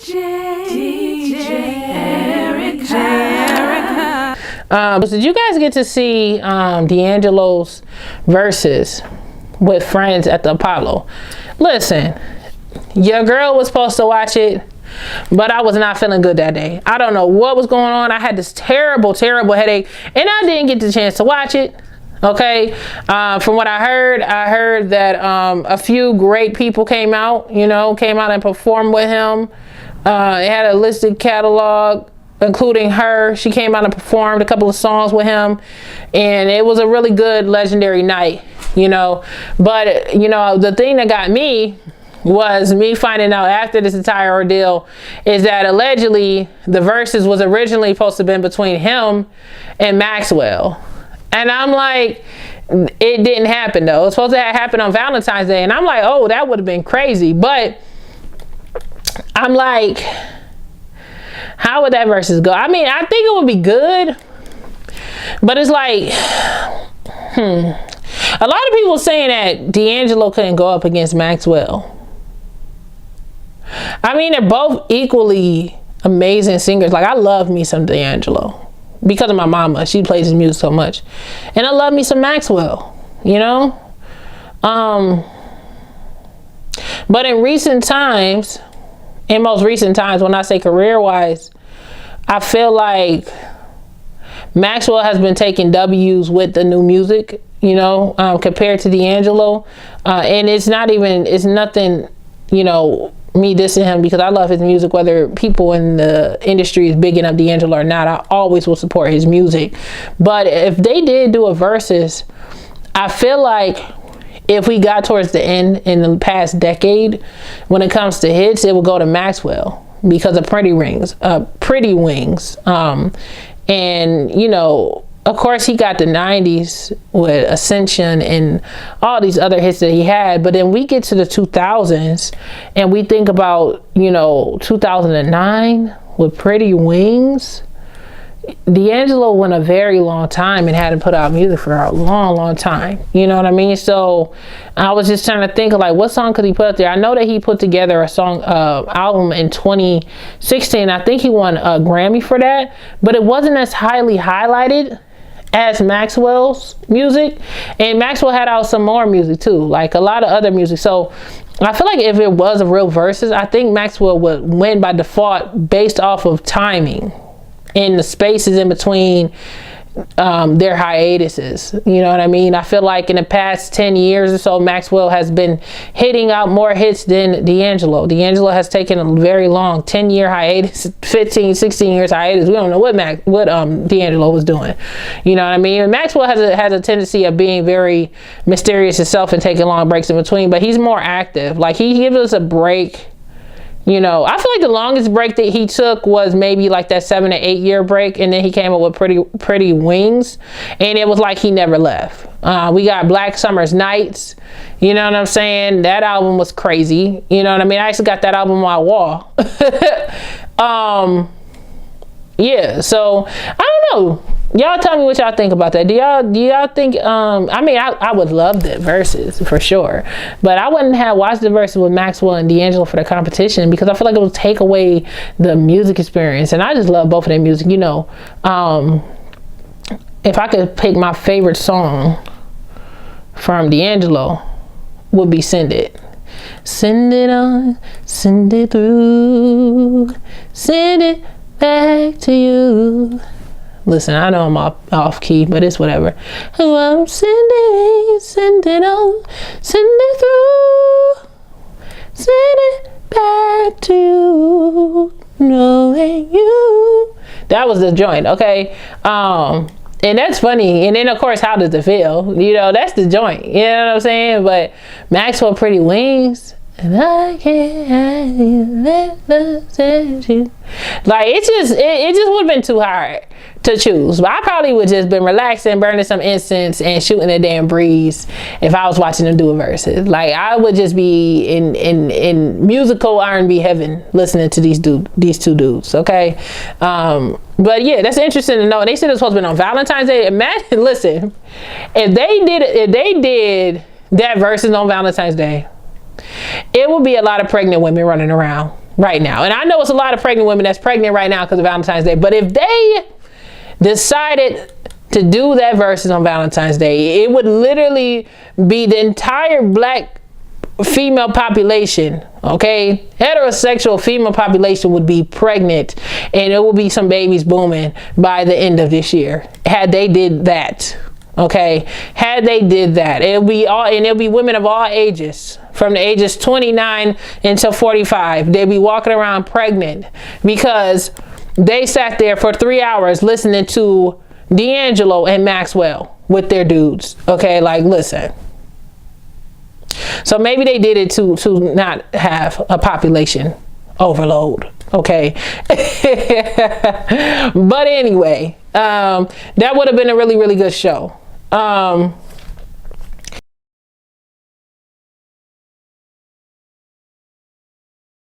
Did you guys get to see D'Angelo's Verzuz with Friends at the Apollo? Listen, your girl was supposed to watch it, but I was not feeling good that day. I don't know what was going on. I had this terrible headache, and I didn't get the chance to watch it. Okay, from what I heard that a few great people came out and performed with him. It had a listed catalog, including her. She came out and performed a couple of songs with him, and it was a really good, legendary night, But, the thing that got me was me finding out after this entire ordeal is that allegedly the Verzuz was originally supposed to have been between him and Maxwell. And I'm like, it didn't happen though. It was supposed to have happened on Valentine's Day. And I'm like, oh, that would have been crazy. But I'm like, how would that Verzuz go? I mean, I think it would be good. But it's like, a lot of people saying that D'Angelo couldn't go up against Maxwell. I mean, they're both equally amazing singers. Like, I love me some D'Angelo because of my mama. She plays his music so much. And I love me some Maxwell, But in most recent times, when I say career-wise, I feel like Maxwell has been taking W's with the new music, compared to D'Angelo. And it's nothing, me dissing him, because I love his music. Whether people in the industry is bigging up D'Angelo or not, I always will support his music. But if they did do a Verzuz, I feel like if we got towards the end in the past decade, when it comes to hits, it would go to Maxwell because of Pretty Wings. And of course, he got the 90s with Ascension and all these other hits that he had. But then we get to the 2000s and we think about, 2009 with Pretty Wings. D'Angelo went a very long time and hadn't put out music for a long time. You know what I mean? So I was just trying to think of, like, what song could he put up there? I know that he put together a song album in 2016. I think he won a Grammy for that, but it wasn't as highly highlighted as Maxwell's music. And Maxwell had out some more music too, like a lot of other music. So I feel like if it was a real Verzuz, I think Maxwell would win by default based off of timing in the spaces in between their hiatuses. You know what I mean? I feel like in the past 10 years or so, Maxwell has been hitting out more hits than D'Angelo. D'Angelo has taken a very long 10-year hiatus, 15, 16 years hiatus. We don't know what D'Angelo was doing. You know what I mean? And Maxwell has a tendency of being very mysterious himself and taking long breaks in between, but he's more active. Like, he gives us a break. I feel like the longest break that he took was maybe like that 7 to 8 year break, and then he came up with Pretty Wings, and it was like he never left. We got Black Summer's Nights. You know what I'm saying? That album was crazy. You know what I mean? I actually got that album on my wall. Yeah. So I don't know. Y'all tell me what y'all think about that. Do y'all think, I would love the Verzuz for sure, but I wouldn't have watched the Verzuz with Maxwell and D'Angelo for the competition, because I feel like it would take away the music experience. And I just love both of their music. If I could pick my favorite song from D'Angelo, would be Send It. Send it on, send it through, send it back to you. Listen, I know I'm off key, but it's whatever. I'm send it on, send it through, send it back to you, knowing you. That was the joint, okay? And that's funny. And then, of course, How Does It Feel? That's the joint. You know what I'm saying? But Maxwell, Pretty Wings, and I can't let you. Like, it just would have been too hard to choose. But I probably would just been relaxing, burning some incense, and shooting a damn breeze if I was watching them do a Verzuz. Like, I would just be in musical R&B heaven listening to these two dudes. Okay. But yeah, that's interesting to know. They said it was supposed to be on Valentine's Day. Imagine, listen, if they did that Verzuz on Valentine's Day, it would be a lot of pregnant women running around. right now. And I know it's a lot of pregnant women that's pregnant right now because of Valentine's Day. But if they decided to do that verzuz on Valentine's Day, it would literally be the entire black female population, okay? Heterosexual female population would be pregnant, and it will be some babies booming by the end of this year had they did that. Okay, had they did that, it'll be women of all ages, from the ages 29 until 45. They'll be walking around pregnant because they sat there for 3 hours listening to D'Angelo and Maxwell with their dudes. Okay, like, listen. So maybe they did it to not have a population overload. Okay. But anyway, that would have been a really, really good show.